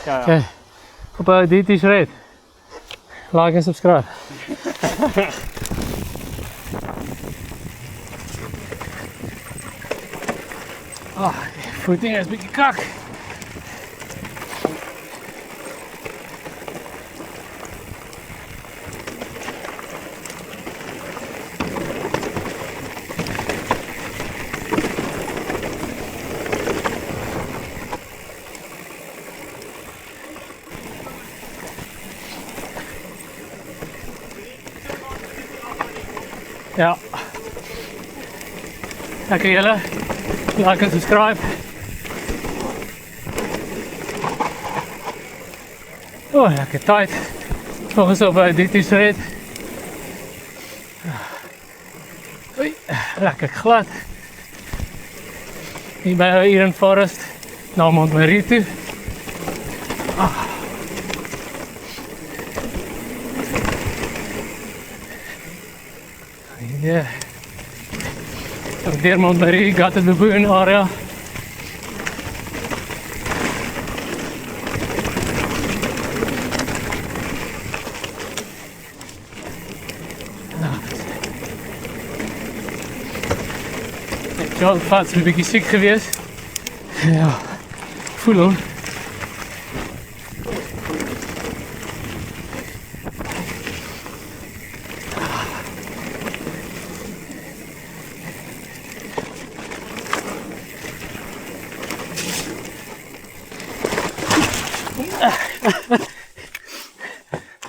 Ja. Okay. Op dit is red. Like en subscribe. Voeting is een beetje kak. Ja. Lekker jullie. Like en subscribe. Oh, lekker tijd. Nog eens op dit is red. Oei, lekker glad. Hier bij hier in Forest. Naar Mont toe. Yeah. There Mont got the Baboon area. Ja, het is een beetje ziek geweest. Ja, voel hoor.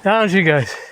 Down she goes.